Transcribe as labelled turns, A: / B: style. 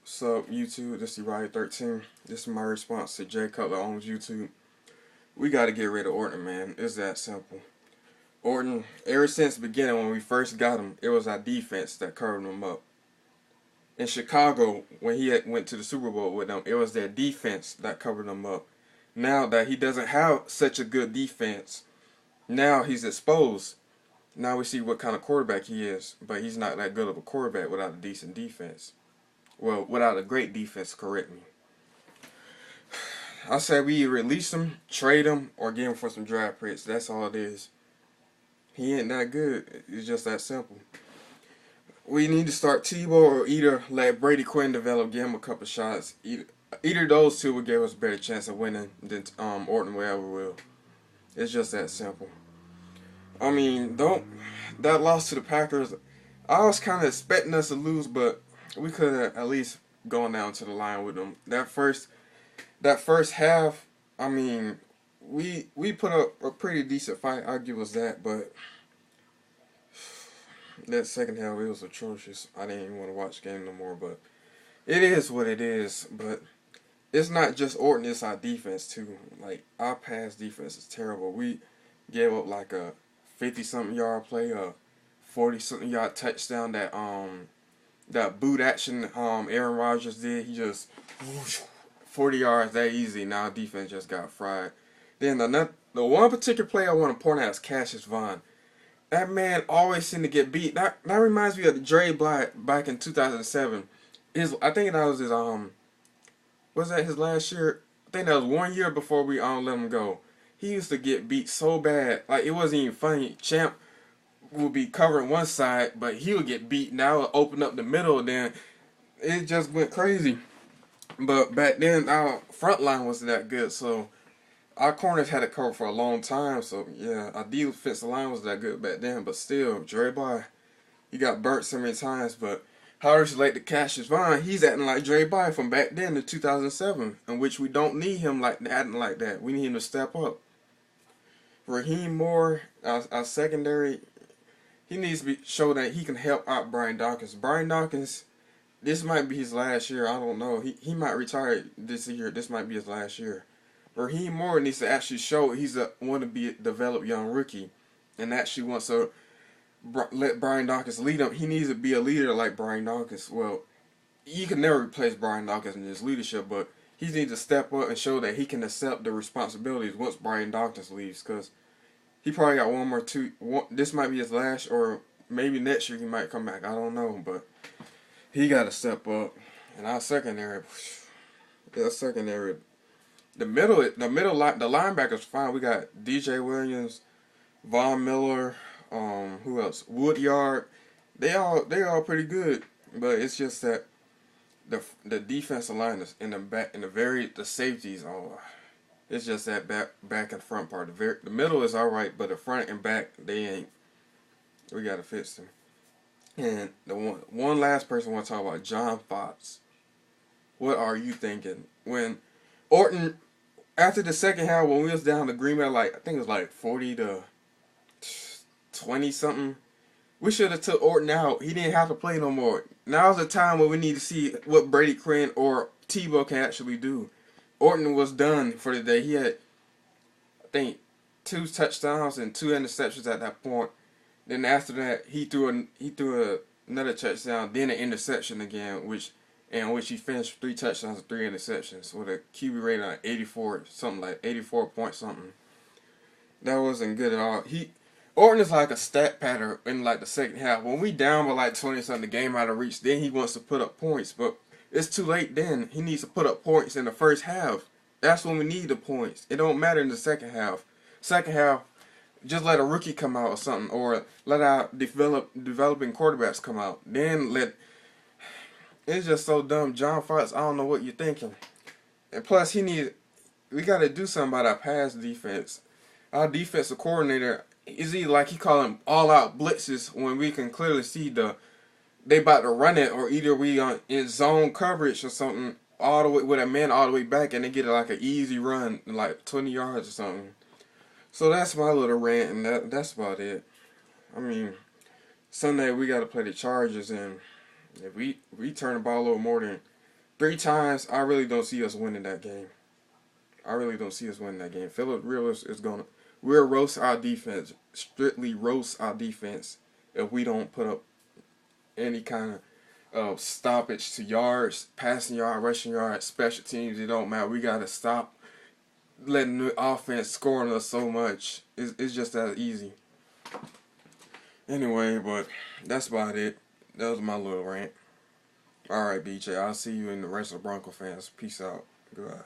A: So YouTube, this is Ryan 13. This is my response to Jay Cutler owns YouTube. We got to get rid of Orton, man. It's that simple. Orton, ever since the beginning when we first got him, it was our defense that covered him up. In Chicago, when he went to the Super Bowl with them, it was their defense that covered him up. Now that he doesn't have such a good defense, now he's exposed. Now we see what kind of quarterback he is, but he's not that good of a quarterback without a decent defense. Well, without a great defense, correct me. I say we release him, trade him, or get him for some draft picks. That's all it is. He ain't that good. It's just that simple. We need to start Tebow or either let Brady Quinn develop, give him a couple shots. Either of those two would give us a better chance of winning than Orton will ever will. It's just that simple. I mean, that loss to the Packers, I was kind of expecting us to lose, but we could have at least gone down to the line with them. That first half, I mean, we put up a pretty decent fight. I'll give us that, but that second half it was atrocious. I didn't even want to watch the game no more. But it is what it is. But it's not just Orton; it's our defense too. Like our pass defense is terrible. We gave up like a 50-something yard play, a 40-something yard touchdown that boot action Aaron Rodgers did. He just 40 yards that easy. Now defense just got fried. Then the one particular play I want to point out is Cassius Vaughn. That man always seemed to get beat. That reminds me of Dre Black back in 2007. I think that was his was that his last year? I think that was 1 year before we let him go. He used to get beat so bad, like it wasn't even funny. Champ would be covering one side, but he would get beat. Now it would open up the middle, then it just went crazy. But back then our front line wasn't that good, so our corners had it covered for a long time. So yeah, our defensive line was that good back then. But still, Dre Bly, he got burnt so many times. But how does relate to Cassius Vaughn? He's acting like Dre Bly from back then in 2007, in which we don't need him like acting like that. We need him to step up. Raheem Moore, our secondary, he needs to show that he can help out Brian Dawkins. Brian Dawkins, this might be his last year. I don't know. He might retire this year. This might be his last year. Raheem Moore needs to actually show he's a want to be a developed young rookie, and actually wants to let Brian Dawkins lead him. He needs to be a leader like Brian Dawkins. Well, you can never replace Brian Dawkins in his leadership, but he needs to step up and show that he can accept the responsibilities once Brian Dawkins leaves, because he probably got one more two. This might be his last, or maybe next year he might come back. I don't know, but he got to step up. And our secondary, the linebackers fine. We got DJ Williams, Von Miller, who else? Woodyard. They all pretty good, but it's just that the defensive line is in the back, the safeties. Oh, it's just that back and front part. The middle is all right, but the front and back they ain't. We gotta fix them. And the one last person I want to talk about, John Fox. What are you thinking when Orton? After the second half, when we was down to Green Bay, I think it was like 40 to 20 something, we should have took Orton out. He didn't have to play no more. Now's the time when we need to see what Brady Quinn or Tebow can actually do. Orton was done for the day. He had, I think, 2 touchdowns and 2 interceptions at that point. Then after that, he threw another touchdown, then an interception again, which he finished 3 touchdowns and 3 interceptions with a QB rating of 84, something like 84 point something. That wasn't good at all. Orton is like a stat pattern in like the second half. When we down by like 20 something, the game out of reach, then he wants to put up points, but it's too late then. He needs to put up points in the first half. That's when we need the points. It don't matter in the second half. Second half, just let a rookie come out or something, or let our developing quarterbacks come out. It's just so dumb. John Fox, I don't know what you're thinking. And plus, we got to do something about our pass defense. Our defensive coordinator, is he like he calling all-out blitzes when we can clearly see they about to run it, or either we in zone coverage or something all the way with a man all the way back, and they get like an easy run, like 20 yards or something. So that's my little rant, and that's about it. I mean, Sunday we got to play the Chargers, and if we turn the ball over more than 3 times, I really don't see us winning that game. I really don't see us winning that game. Philip Rivers is gonna. We'll roast our defense, strictly roast our defense, if we don't put up any kind of stoppage to yards, passing yard, rushing yard, special teams. It don't matter. We gotta stop letting the offense scoring us so much. It's just that easy. Anyway, but that's about it. That was my little rant. Alright, BJ. I'll see you in the rest of the Bronco fans. Peace out. Goodbye.